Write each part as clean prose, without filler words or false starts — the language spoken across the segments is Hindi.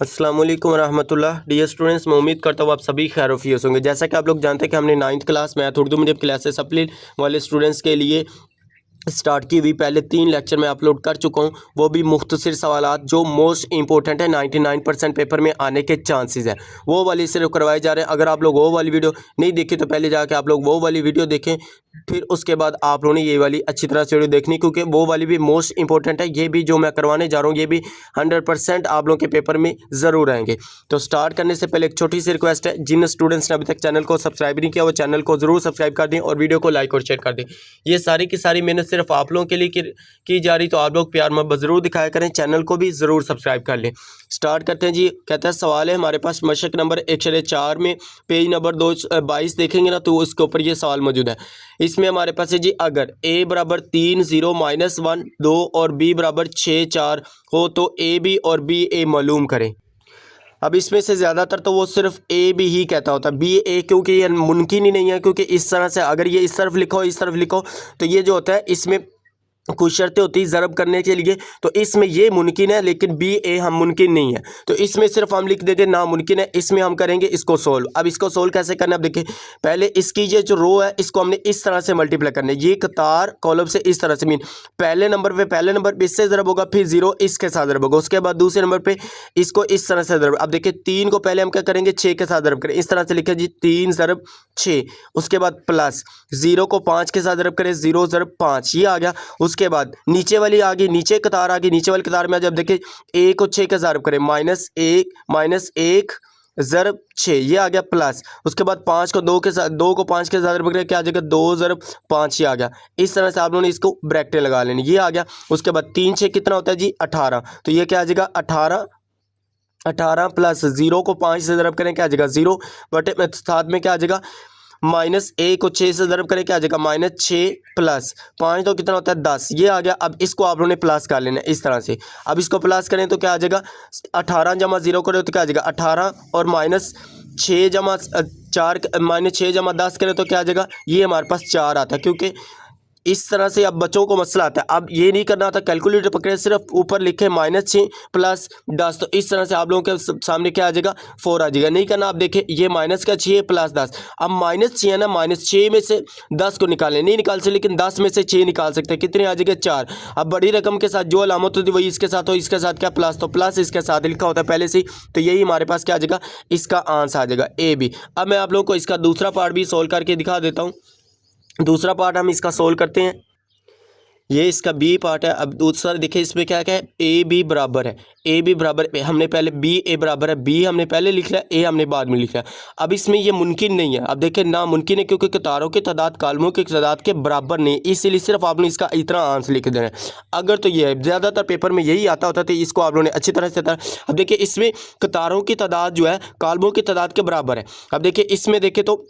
अस्सलाम वालेकुम रहमतुल्लाह। डियर स्टूडेंट्स, मैं उम्मीद करता हूँ आप सभी खैरियत होंगे। जैसा कि आप लोग जानते हैं कि हमने 9th class math Urdu medium classes supply वाले स्टूडेंट्स के लिए स्टार्ट की हुई पहले 3 लेक्चर मैं अपलोड कर चुका हूँ, वो भी मुख्तसर सवालात जो मोस्ट इंपॉर्टेंट है, 99% पेपर में आने के चांसेस हैं, वो वाली सिर्फ करवाए जा रहे हैं। अगर आप लोग वो वाली वीडियो नहीं देखी तो पहले जाके आप लोग वो वाली वीडियो देखें, फिर उसके बाद आप लोगों ने ये वाली अच्छी तरह से वीडियो देखनी, क्योंकि वो वाली भी मोस्ट इंपॉर्टेंट है। ये भी जो मैं करवाने जा रहा हूँ ये भी 100% आप लोगों के पेपर में ज़रूर आएंगे। तो स्टार्ट करने से पहले एक छोटी सी रिक्वेस्ट है, जिन स्टूडेंट्स ने अभी तक चैनल को सब्सक्राइब नहीं किया वो चैनल को ज़रूर सब्सक्राइब कर दें और वीडियो को लाइक और शेयर कर दें। ये सारी की सारी मेहनत सिर्फ आप लोगों के लिए की जा रही, तो आप लोग प्यार मोहब्बत ज़रूर दिखाया करें, चैनल को भी ज़रूर सब्सक्राइब कर लें। स्टार्ट करते हैं जी। कहता है सवाल है हमारे पास मशक नंबर 1/4 में पेज नंबर 22 देखेंगे ना, तो उसके ऊपर ये सवाल मौजूद है। इसमें हमारे पास है जी, अगर a बराबर 3 0 -1 2 और b बराबर 6 4 हो तो a b और b a मालूम करें। अब इसमें से ज़्यादातर तो वो सिर्फ ए बी ही कहता होता है, बी ए, क्योंकि ये मुमकिन ही नहीं है, क्योंकि इस तरह से अगर ये इस तरफ लिखो इस तरफ लिखो तो ये जो होता है इसमें कुछ शर्तें होती है ज़रब करने के लिए, तो इसमें ये मुमकिन है लेकिन बी ए हम मुमकिन नहीं है, तो इसमें सिर्फ हम लिख देंगे नामुमकिन है। इसमें हम करेंगे इसको सोल्व। अब इसको सोल्व कैसे करना है, अब देखिए पहले इसकी ये जो रो है इसको हमने इस तरह से मल्टीप्लाई करना है, ये कतार कॉलम से इस तरह से, मीन पहले नंबर पे इससे ज़रब होगा, फिर 0 इसके साथ ज़रब होगा, उसके बाद दूसरे नंबर पर इसको इस तरह से ज़रब। अब देखिए 3 को पहले हम क्या करेंगे 6 के साथ ज़रब करें, इस तरह से लिखे जी 3 ज़रब 6, उसके बाद प्लस 0 को 5 के साथ ज़रब करें, 0 ज़रब 5, ये आ गया। उसके बाद नीचे वाली आ गई, नीचे कतार आ गई, नीचे वाली कतार में जब देखें a को 6 का ज़रब करें, -1 ज़रब 6, ये आ गया प्लस। उसके बाद 5 को 2 के साथ 2 को 5 के साथ ज़रब करें, क्या आ जाएगा 2 ज़रब 5, ये आ गया। इस तरह से आप लोगों ने इसको ब्रैकेटें लगा लेनी, ये आ गया। उसके बाद 3 6 कितना होता है जी 18, तो ये क्या आ जाएगा 18 प्लस 0 को 5 से ज़रब करें, क्या आ जाएगा 0 बटे साथ में क्या आ जाएगा -1 को 6 से ज़रब करें, क्या आ जाएगा -6 प्लस 5 तो कितना होता है 10, ये आ गया। अब इसको आप लोगों ने प्लस कर लेना है इस तरह से। अब इसको प्लस करें तो क्या आ जाएगा 18 जमा 0 करें तो क्या आ जाएगा 18 और -6 जमा 4 -6 जमा 10 करें तो क्या आ जाएगा, ये हमारे पास 4 आता है। क्योंकि इस तरह से अब बच्चों को मसला आता है, अब ये नहीं करना था कैलकुलेटर पकड़े, सिर्फ ऊपर लिखे -6 प्लस 10, तो इस तरह से आप लोगों के सामने क्या आ जाएगा 4 आ जाएगा। नहीं करना, आप देखें ये माइनस का 6 प्लस 10, अब -6 है ना, -6 में से 10 को निकालें, नहीं निकाल सकते लेकिन 10 में से 6 निकाल सकते हैं, कितने आ जाएगा 4। अब बड़ी रकम के साथ जो अलामत होती है वही इसके साथ हो, इसके साथ क्या प्लस, तो प्लस इसके साथ लिखा होता है पहले से, तो यही हमारे पास क्या आ जाएगा, इसका आंसर आ जाएगा ए बी। अब मैं आप लोगों को इसका दूसरा पार्ट भी सोल्व करके दिखा देता हूँ। दूसरा पार्ट हम इसका सोल्व करते हैं, ये इसका बी पार्ट है। अब दूसरा देखिए इसमें क्या क्या है, ए बी बराबर है, ए बी बराबर हमने पहले बी ए बराबर है, बी हमने पहले लिख लिया, ए हमने बाद में लिखा। अब इसमें ये मुमकिन नहीं है, अब देखिए नामुमकिन है क्योंकि कतारों की तादाद कालमों की तादाद के बराबर नहीं, इसीलिए सिर्फ आपने इसका इतना आंसर लिख देना है। अगर तो ये है ज़्यादातर पेपर में यही आता होता, तो इसको आप लोगों ने अच्छी तरह से अब देखिए इसमें कतारों की तादाद जो है कालमों की तादाद के बराबर है। अब देखिए इसमें देखें तो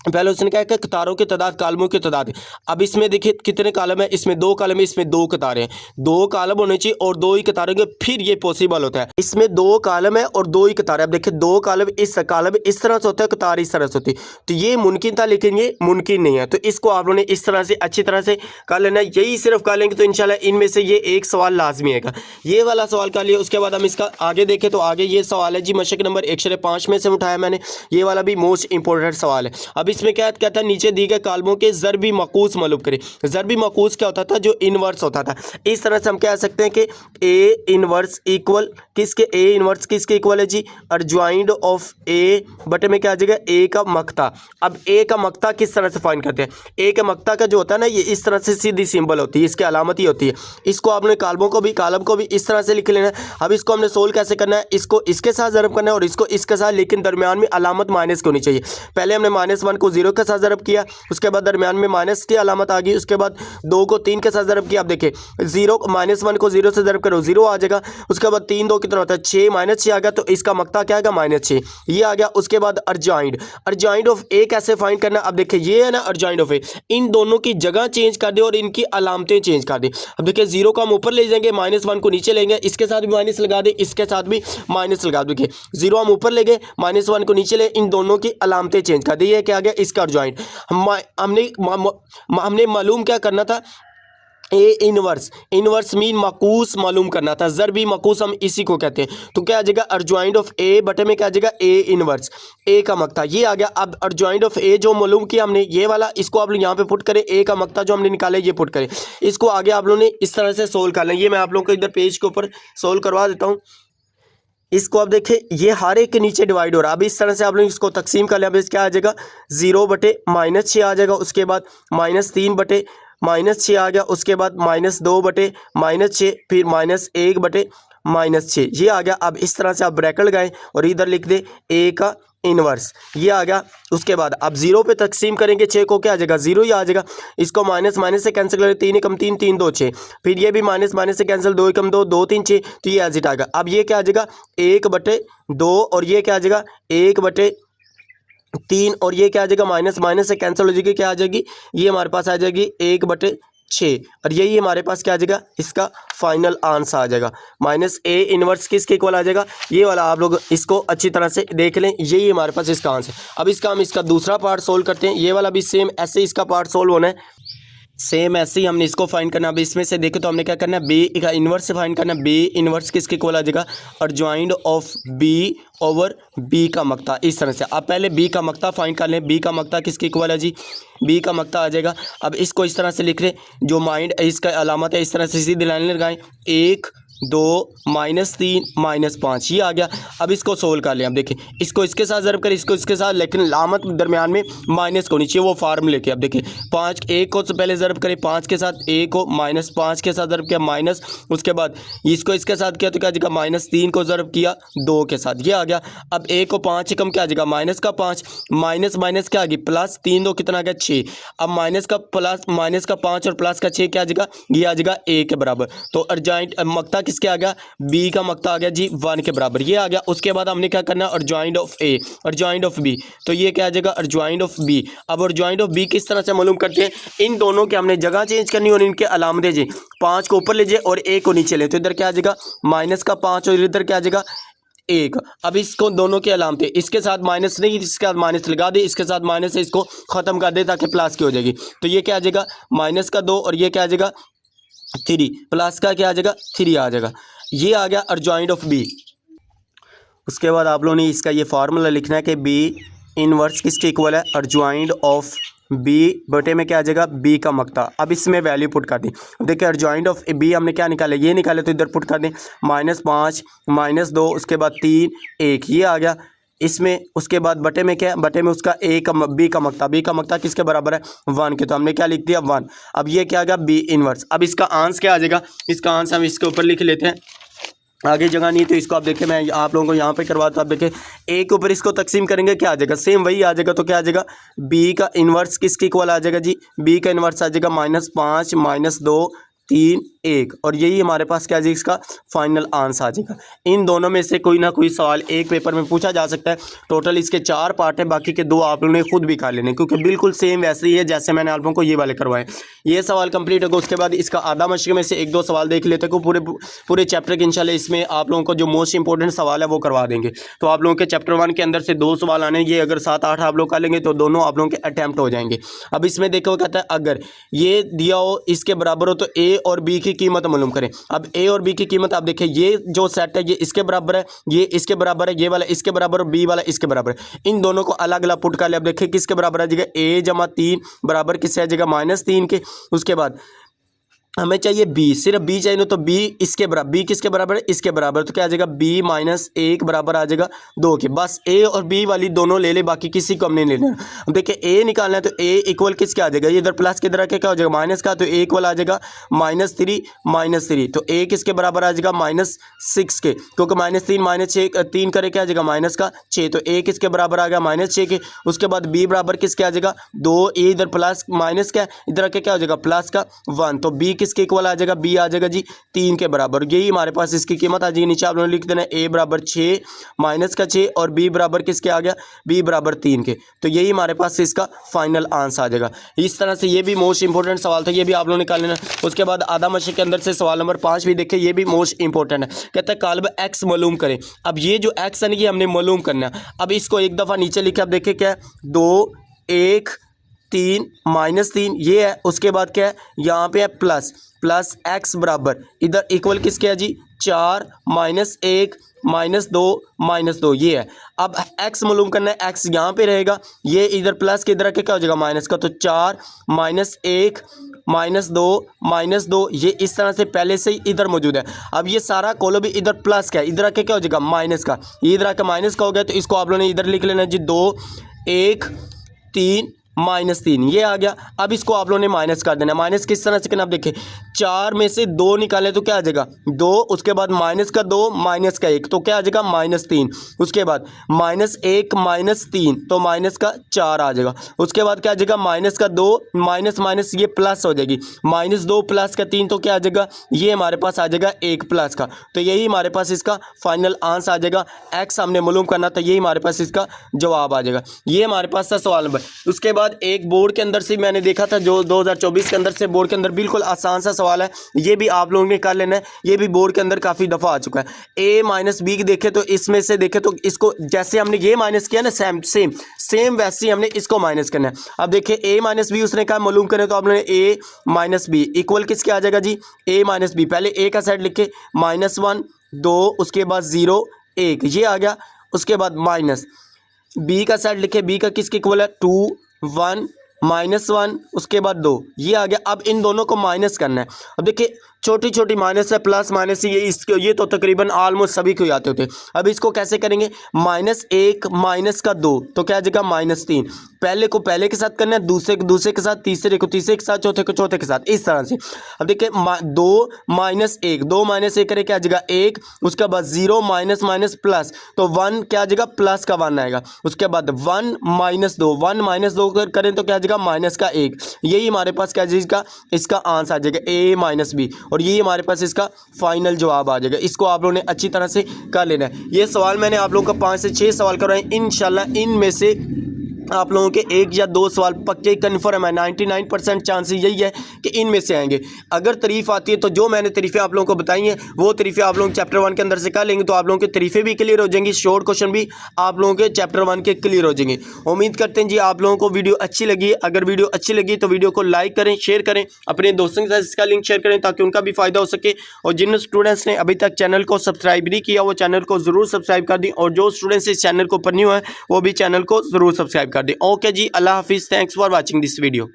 पहले उसने क्या कि कतारों की तादाद कालमों की तादाद है। अब इसमें देखिए कितने कालम है, इसमें 2 कालम है, इसमें 2 कतारें हैं, 2 कालम होने चाहिए और 2 ही कतारें होंगे, फिर ये पॉसिबल होता है। इसमें 2 कालम है और 2 ही कतारें। अब देखिए 2 कालम इस तरह से होता है, कतार इस तरह से होती है, तो ये मुमकिन था लेकिन ये मुमकिन नहीं है, तो इसको आप लोगों ने इस तरह से अच्छी तरह से कर लेना है। यही सिर्फ कर लेंगे तो इंशाल्लाह इनमें से ये एक सवाल लाजमी आएगा। ये वाला सवाल कर लिया, उसके बाद हम इसका आगे देखें तो आगे ये सवाल है जी मशक नंबर 1/5 में से उठाया मैंने, ये वाला भी मोस्ट इंपॉर्टेंट सवाल है। अब इसमें क्या कहता है, नीचे दी गए कालमों के ज़रबी मकूस मालूम करें। ज़रबी मकूस क्या होता था, जो इनवर्स होता था। इस तरह से हम कह सकते हैं कि ए इनवर्स इक्वल किसके, ए इनवर्स किसके इक्वल है जी, अर्जवाइंड ऑफ ए बटे में क्या आ जाएगा ए का मक्ता। अब ए का मक्ता किस तरह से फाइंड करते हैं, ए का मक्ता का जो होता है ना, ये इस तरह से सीधी सिंबल होती है, इसकी अलामत ही होती है। इसको आपने कालमों को भी कालम को भी इस तरह से लिख लेना है। अब इसको हमने सोल्व कैसे करना है, इसको इसके साथ ज़रब करना है और इसको इसके साथ, लेकिन दरमियान में अलामत माइनस की होनी चाहिए। पहले हमने -1 को 0 के साथ ज़रब किया, उसके बाद दरमियान में माइनस की अलामत आ गई, उसके बाद 2 को 3 के साथ ज़रब किया। अब देखिए 1 को 0 से ज़रब करो 0 आ जाएगा, उसके बाद 3 2 कितना होता है 6 -6 आ गया, तो इसका मक्ता क्या आएगा -6, ये आ गया। उसके बाद अर्जाइंड ऑफ ए कैसे फाइंड करना, अब देखिए ये है ना अर्जाइंड ऑफ ए, इन दोनों की जगह चेंज कर दे और इनकी अलामतें चेंज कर दे। अब देखिए 0 को हम ऊपर ले जाएंगे, -1 को नीचे लेंगे, इसके साथ भी माइनस लगा दे, इसके साथ भी माइनस लगा दे। 0 हम ऊपर ले गए, -1 को नीचे ले, इन दोनों की अलामतें चेंज कर दी, ये क्या आ गया इसका अर्जाइंड। हमने मालूम क्या करना था, ए इनवर्स, इनवर्स मीन माकूस मालूम करना था, ज़रबी माकूस हम इसी को कहते हैं। तो क्या आ जाएगा अर्जॉइंट ऑफ ए बटे में क्या आ जाएगा ए इनवर्स, ए का मक्ता ये आ गया। अब अर्जॉइंट ऑफ ए जो मालूम किया हमने ये वाला, इसको आप लोग यहाँ पे पुट करें, ए का मक्ता जो हमने निकाला ये पुट करें, इसको आगे आप लोगों ने इस तरह से सोल्व कर लें। ये मैं आप लोगों को इधर पेज के ऊपर सोल्व करवा देता हूँ। इसको आप देखें ये हर एक के नीचे डिवाइड हो रहा है। अब इस तरह से आप लोग इसको तकसीम कर लें। अब इस क्या आ जाएगा 0 बटे -6 आ जाएगा, उसके बाद -3 बटे -6 आ गया, उसके बाद -2 बटे -6, फिर -1 बटे -6 ये आ गया। अब इस तरह से आप ब्रैकेट लगाएं और इधर लिख दे ए का इनवर्स ये आ गया। उसके बाद अब 0 पे तकसीम करेंगे 6 को, क्या आ जाएगा 0 ही आ जाएगा। इसको माइनस माइनस से कैंसिल करें, 3 एकम 3, 3 2 6, फिर ये भी माइनस माइनस से कैंसिल, 2 एकम 2, 2 3 6, तो ये एज इट आ गया। अब ये क्या आ जाएगा 1 बटे 2 और ये क्या आ जाएगा 1 बटे 3 और ये क्या आ जाएगा माइनस माइनस से कैंसिल हो जाएगी, क्या आ जाएगी ये हमारे पास आ जाएगी 1 बटे 6 और यही हमारे पास क्या आ जाएगा इसका फाइनल आंसर आ जाएगा। माइनस ए इनवर्स किसके इक्वल आ जाएगा ये वाला, आप लोग इसको अच्छी तरह से देख लें, यही हमारे पास इसका आंसर। अब इसका हम इसका दूसरा पार्ट सोल्व करते हैं। ये वाला भी सेम ऐसे इसका पार्ट सोल्व होना है, सेम ऐसे ही हमने इसको फाइंड करना है। अब इसमें से देखो तो हमने क्या करना है बी का इन्वर्स से फाइंड करना है। बी इन्वर्स किसके इक्वल आ जाएगा अर्जॉइंड ऑफ बी ओवर बी का मक्ता। इस तरह से आप पहले बी का मक्ता फाइंड कर लें। बी का मक्ता किसके इक्वल है जी बी का मक्ता आ जाएगा। अब इसको इस तरह से लिख लें, जो माइंड इसका अलामत है इस तरह से सीधी लाइन लगाएं, 1 2 -3 -5 ये आ गया। अब इसको सोल्व कर लें। अब देखिए इसको इसके साथ ज़रब करें, इसको इसके साथ, लेकिन लामत दरमियान में माइनस को नीचे वो फार्मूले के। अब देखिए 5 1 को से पहले ज़रब करें 5 के साथ, 1 को -5 के साथ ज़रब किया माइनस, उसके बाद इसको इसके साथ किया तो क्या आ जाएगा -3 को ज़रब किया 2 के साथ ये आ गया। अब 1 को 5 कम क्या आ जाएगा माइनस का 5, माइनस माइनस क्या आ गई प्लस, 3 2 कितना आ गया 6। अब माइनस का 5 और प्लस का 6 क्या आ जाएगा ये आ जाएगा ए के बराबर। तो अर्जॉइंट मक्ता किसके आ गया बी का मक्ता आ गया जी 1 के बराबर ये आ गया। उसके बाद हमने क्या करना है adjoint of A adjoint of B, तो ये क्या आ जाएगा अर्जॉइंट ऑफ बी। अब अर्जॉइंट ऑफ बी किस तरह से मालूम करते हैं, इन दोनों के हमने जगह चेंज करनी और इनके अलामतें जी 5 को ऊपर लीजिए और ए को नीचे ले, तो इधर क्या आ जाएगा माइनस का 5 और इधर क्या आ जाएगा 1। अब इसको दोनों की अलामतें इसके साथ माइनस नहीं, इसके साथ माइनस लगा दे, इसके साथ माइनस है इसको खत्म कर दे ताकि प्लस की हो जाएगी। तो ये क्या आ जाएगा माइनस का 2 और ये क्या आ जाएगा 3, प्लस का क्या आ जाएगा 3 आ जाएगा। ये आ गया अर्जॉइंट ऑफ बी। उसके बाद आप लोगों ने इसका ये फार्मूला लिखना है कि बी इनवर्स किसके इक्वल है अर्जॉइंट ऑफ बी बटे में क्या आ जाएगा बी का मक्ता। अब इसमें वैल्यू पुट कर दें। देखिए अर्जॉइंट ऑफ बी हमने क्या निकाला ये निकाले, तो इधर पुट कर दें -5 -2 उसके बाद 3 1 ये आ गया इसमें। उसके बाद बटे में क्या है बटे में उसका ए का बी का मक्ता किसके बराबर है 1 के, तो हमने क्या लिख दिया 1। अब ये क्या आ गया बी इनवर्स। अब इसका आंसर क्या आ जाएगा, इसका आंसर हम इसके ऊपर लिख लेते हैं, आगे जगह नहीं तो इसको आप देखें मैं आप लोगों को यहाँ पे करवाता हूँ। आप देखें ए के ऊपर इसको तकसीम करेंगे क्या आ जाएगा सेम वही आ जाएगा, तो क्या आ जाएगा बी का इन्वर्स किसके इक्वल आ जाएगा जी बी का इन्वर्स आ जाएगा -5 -2 3 1 और यही हमारे पास क्या है इसका फाइनल आंसर आ जाएगा। इन दोनों में से कोई ना कोई सवाल एक पेपर में पूछा जा सकता है। टोटल इसके 4 पार्ट हैं, बाकी के 2 आप लोगों ने खुद भी कर लेने क्योंकि बिल्कुल सेम वैसे ही है जैसे मैंने आप लोगों को ये वाले करवाए। ये सवाल कंप्लीट होगा, उसके बाद इसका आधा मशक़ में से 1-2 सवाल देख लेते हैं। पूरे चैप्टर के इंशाल्लाह इसमें आप लोगों को जो मोस्ट इंपॉर्टेंट सवाल है वो करवा देंगे। तो आप लोगों के चैप्टर 1 के अंदर से 2 सवाल आने, ये अगर 7-8 आप लोग कर लेंगे तो दोनों आप लोगों के अटैम्प्ट हो जाएंगे। अब इसमें देखो कहता है अगर ये दिया हो इसके बराबर हो तो ए और बी की कीमत मालूम करें। अब ए और बी की कीमत आप देखें, ये जो सेट है ये इसके बराबर है, ये इसके बराबर है, ये वाला इसके बराबर और बी वाला इसके बराबर है। इन दोनों को अलग अलग पुट कर ले। अब देखें किसके बराबर आ जाएगा ए जमा 3 बराबर किससे आ जाएगा -3 के। उसके बाद हमें चाहिए बी, सिर्फ बी चाहिए तो बी इसके बराबर, बी किसके बराबर है इसके बराबर, तो क्या आ जाएगा b -1 बराबर आ जाएगा 2 के। बस a और b वाली दोनों ले ले, बाकी किसी को हमने लेना है। अब देखिए a निकालना है तो a इक्वल किसके आ जाएगा, ये इधर प्लस की तरह क्या हो जाएगा माइनस का, तो a इक्वल आ जाएगा -3 तो a किसके बराबर आ जाएगा -6 के, क्योंकि -3 3 करे क्या आ जाएगा माइनस का 6, तो a किसके बराबर आ गया -6 के। उसके बाद b बराबर किसके आ जाएगा 2, a इधर प्लस माइनस का इधर आके क्या हो जाएगा प्लस का 1, तो b किसके इक्वल आ जाएगा b आ जाएगा जी 3 के बराबर। यही हमारे पास इसकी कीमत आ जाएगी। नीचे आप लोगों ने लिख देना a बराबर 6 माइनस का 6 और b बराबर किसके आ गया b बराबर 3 के, तो यही हमारे पास इसका फाइनल आंसर आ जाएगा। इस तरह से ये भी मोस्ट इंपॉर्टेंट सवाल था, ये भी आप लोगों ने निकाल लेना। उसके बाद आधा मशक़ के अंदर से सवाल नंबर 5 भी देखें, ये भी मोस्ट इंपॉर्टेंट है। कहता है काल्ब x मालूम करें। अब ये जो x है ना ये हमने मालूम करना है। अब इसको एक दफ़ा नीचे लिखे, अब देखें क्या है 2 1 3 -3 ये है। उसके बाद क्या है, यहाँ पे है प्लस x बराबर इधर इक्वल किसके है जी, 4 -1 -2 ये है। अब x मालूम करना है, x यहाँ पे रहेगा, ये इधर प्लस के इधर के क्या हो जाएगा माइनस का, तो 4 -1 -2 ये इस तरह से पहले से ही इधर मौजूद है। अब ये सारा कॉलम भी इधर प्लस का है, इधर आके क्या हो जाएगा माइनस का, ये इधर आके माइनस का हो गया, तो इसको आप लोगों ने इधर लिख लेना है जी 2 1 3 -3 ये आ गया। अब इसको आप लोगों ने माइनस कर देना। माइनस किस तरह से करना, आप देखिए 4 में से 2 निकाले तो क्या आ जाएगा 2, उसके बाद माइनस का 2 माइनस का 1 तो क्या आ जाएगा -3, उसके बाद -1 -3 तो माइनस का 4 आ जाएगा, उसके बाद क्या आ जाएगा माइनस का 2 माइनस ये प्लस हो जाएगी, -2 प्लस का 3 तो क्या आ जाएगा, ये हमारे पास आ जाएगा 1 प्लस का। तो यही हमारे पास इसका फाइनल आंसर आ जाएगा। एक्स हमने मालूम करना था, यही हमारे पास इसका जवाब आ जाएगा। ये हमारे पास था सवाल नंबर। उसके बाद एक बोर्ड के अंदर से मैंने देखा था जो 2024 के अंदर से बोर्ड के अंदर बिल्कुल आसान सा सवाल है, ये भी आप लोगों ने कर लेना है, ये भी बोर्ड के अंदर काफ़ी दफ़ा आ चुका है। a - b देखे तो इसमें से देखे तो इसको जैसे हमने ये माइनस किया ना सेम वैसे ही हमने इसको माइनस करना है। अब देखिए a - b उसने कहा मालूम करें, तो आप लोगों ने a - b इक्वल किसके आ जाएगा जी, a - b पहले a का साइड लिखे -1 2 उसके बाद 0 1 ये आ गया, उसके बाद माइनस b का साइड लिखे, b का किसके इक्वल है 2 1 -1 उसके बाद 2 ये आ गया। अब इन दोनों को माइनस करना है। अब देखिए छोटी छोटी माइनस है, प्लस माइनस ये तो तकरीबन ऑलमोस्ट सभी को आते होते। अब इसको कैसे करेंगे, -1 माइनस का 2 तो क्या आ जाएगा -3, पहले को पहले के साथ करना है, दूसरे को दूसरे के साथ, तीसरे को तीसरे के साथ, चौथे को चौथे के साथ, इस तरह से। अब देखिए 2 -1 करे क्या आ जाएगा 1, उसके बाद 0 माइनस प्लस तो 1 क्या आ जाएगा प्लस का 1 आएगा, उसके बाद 1 - 2 करें तो क्या आ जाएगा माइनस का 1। यही हमारे पास क्या चीज़ इसका आंसर आ जाएगा a - b, और यही हमारे पास इसका फाइनल जवाब आ जाएगा। इसको आप लोगों ने अच्छी तरह से कर लेना है। ये सवाल मैंने आप लोगों का 5 से 6 सवाल करवाए, इंशाल्लाह इनमें से आप लोगों के 1 या 2 सवाल पक्के कन्फर्म है। 99% चांसेस यही है कि इनमें से आएंगे। अगर तारीफ आती है तो जो मैंने तारीफें आप लोगों को बताई हैं वो तारीफें आप लोग चैप्टर 1 के अंदर से कर लेंगे, तो आप लोगों के तारीफें भी क्लियर हो जाएंगी, शॉर्ट क्वेश्चन भी आप लोगों के चैप्टर 1 के क्लियर हो जाएंगे। उम्मीद करते हैं जी आप लोगों को वीडियो अच्छी लगी। अगर वीडियो अच्छी लगी तो वीडियो को लाइक करें, शेयर करें, अपने दोस्तों के साथ इसका लिंक शेयर करें ताकि उनका भी फ़ायदा हो सके। और जिन स्टूडेंट्स ने अभी तक चैनल को सब्सक्राइब नहीं किया वो चैनल को ज़रूर सब्सक्राइब कर दें, और जो स्टूडेंट्स इस चैनल को पर न्यू है वो भी चैनल को ज़रूर सब्सक्राइब कर दें। ओके जी, अल्लाह हाफिज़, thanks for watching this video.